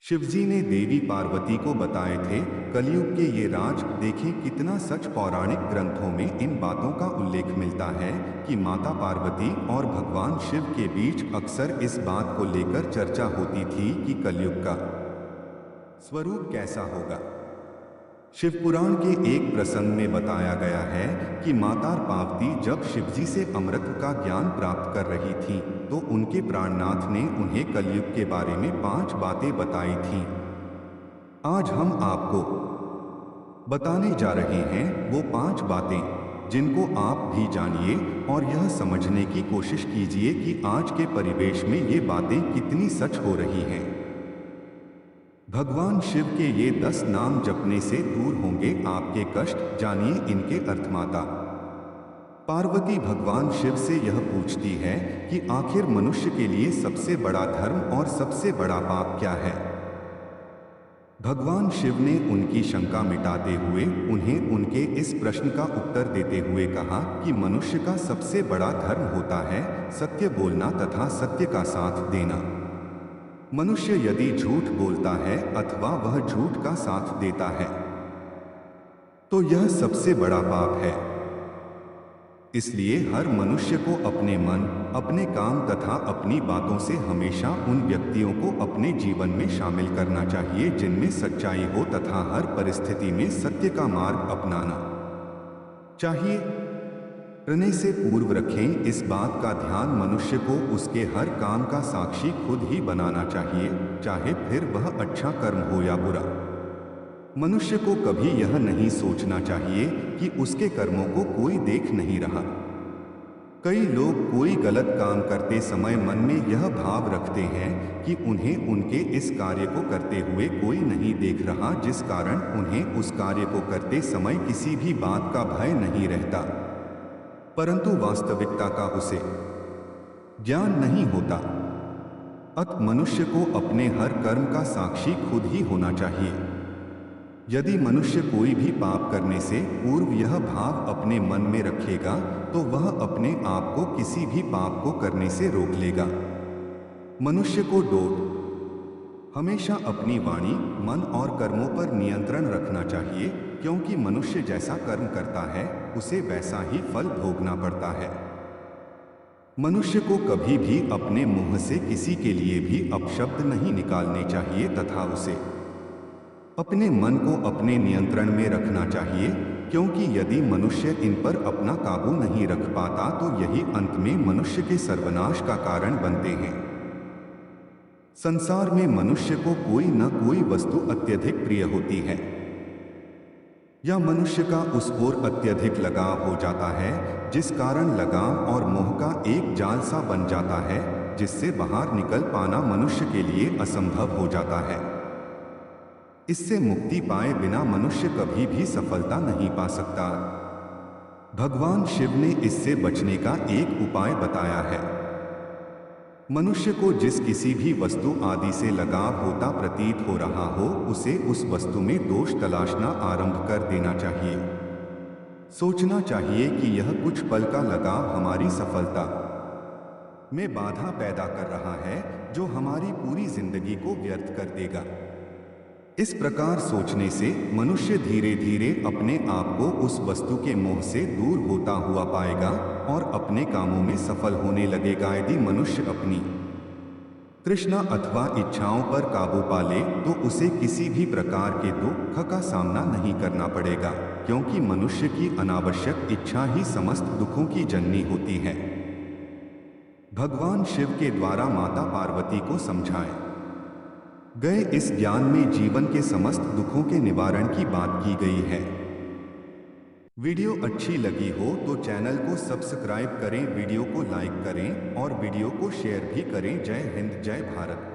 शिवजी ने देवी पार्वती को बताए थे कलयुग के ये राज देखें कितना सच। पौराणिक ग्रंथों में इन बातों का उल्लेख मिलता है कि माता पार्वती और भगवान शिव के बीच अक्सर इस बात को लेकर चर्चा होती थी कि कलयुग का स्वरूप कैसा होगा। शिव पुराण के एक प्रसंग में बताया गया है कि माता पार्वती जब शिवजी से अमृत का ज्ञान प्राप्त कर रही थीं, तो उनके प्राणनाथ ने उन्हें कलयुग के बारे में 5 बातें बताई थीं। आज हम आपको बताने जा रहे हैं वो 5 बातें, जिनको आप भी जानिए और यह समझने की कोशिश कीजिए कि आज के परिवेश में ये बातें कितनी सच हो रही हैं। भगवान शिव के ये 10 नाम जपने से दूर होंगे आपके कष्ट। जानिए इनके अर्थ। माता पार्वती भगवान शिव से यह पूछती है कि आखिर मनुष्य के लिए सबसे बड़ा धर्म और सबसे बड़ा पाप क्या है। भगवान शिव ने उनकी शंका मिटाते हुए उन्हें उनके इस प्रश्न का उत्तर देते हुए कहा कि मनुष्य का सबसे बड़ा धर्म होता है सत्य बोलना तथा सत्य का साथ देना। मनुष्य यदि झूठ बोलता है अथवा वह झूठ का साथ देता है तो यह सबसे बड़ा पाप है। इसलिए हर मनुष्य को अपने मन, अपने काम तथा अपनी बातों से हमेशा उन व्यक्तियों को अपने जीवन में शामिल करना चाहिए जिनमें सच्चाई हो तथा हर परिस्थिति में सत्य का मार्ग अपनाना चाहिए। करने से पूर्व रखें इस बात का ध्यान, मनुष्य को उसके हर काम का साक्षी खुद ही बनाना चाहिए, चाहे फिर वह अच्छा कर्म हो या बुरा। मनुष्य को कभी यह नहीं सोचना चाहिए कि उसके कर्मों को कोई देख नहीं रहा। कई लोग कोई गलत काम करते समय मन में यह भाव रखते हैं कि उन्हें उनके इस कार्य को करते हुए कोई नहीं देख रहा, जिस कारण उन्हें उस कार्य को करते समय किसी भी बात का भय नहीं रहता, परंतु वास्तविकता का उसे ज्ञान नहीं होता। अतः मनुष्य को अपने हर कर्म का साक्षी खुद ही होना चाहिए। यदि मनुष्य कोई भी पाप करने से पूर्व यह भाव अपने मन में रखेगा तो वह अपने आप को किसी भी पाप को करने से रोक लेगा। मनुष्य को हमेशा अपनी वाणी, मन और कर्मों पर नियंत्रण रखना चाहिए, क्योंकि मनुष्य जैसा कर्म करता है उसे वैसा ही फल भोगना पड़ता है। मनुष्य को कभी भी अपने मुंह से किसी के लिए भी अपशब्द नहीं निकालने चाहिए तथा उसे अपने मन को अपने नियंत्रण में रखना चाहिए, क्योंकि यदि मनुष्य इन पर अपना काबू नहीं रख पाता तो यही अंत में मनुष्य के सर्वनाश का कारण बनते हैं। संसार में मनुष्य को कोई न कोई वस्तु अत्यधिक प्रिय होती है या मनुष्य का उस ओर अत्यधिक लगाव हो जाता है, जिस कारण लगाव और मोह का एक जाल सा बन जाता है, जिससे बाहर निकल पाना मनुष्य के लिए असंभव हो जाता है। इससे मुक्ति पाए बिना मनुष्य कभी भी सफलता नहीं पा सकता। भगवान शिव ने इससे बचने का एक उपाय बताया है। मनुष्य को जिस किसी भी वस्तु आदि से लगाव होता प्रतीत हो रहा हो, उसे उस वस्तु में दोष तलाशना आरंभ कर देना चाहिए। सोचना चाहिए कि यह कुछ पल का लगाव हमारी सफलता में बाधा पैदा कर रहा है, जो हमारी पूरी जिंदगी को व्यर्थ कर देगा। इस प्रकार सोचने से मनुष्य धीरे धीरे अपने आप को उस वस्तु के मोह से दूर होता हुआ पाएगा और अपने कामों में सफल होने लगेगा। यदि मनुष्य अपनी तृष्णा अथवा इच्छाओं पर काबू पा ले तो उसे किसी भी प्रकार के दुख का सामना नहीं करना पड़ेगा, क्योंकि मनुष्य की अनावश्यक इच्छा ही समस्त दुखों की जननी होती है। भगवान शिव के द्वारा माता पार्वती को समझाए गए इस ज्ञान में जीवन के समस्त दुखों के निवारण की बात की गई है। वीडियो अच्छी लगी हो तो चैनल को सब्सक्राइब करें, वीडियो को लाइक करें और वीडियो को शेयर भी करें। जय हिंद, जय भारत।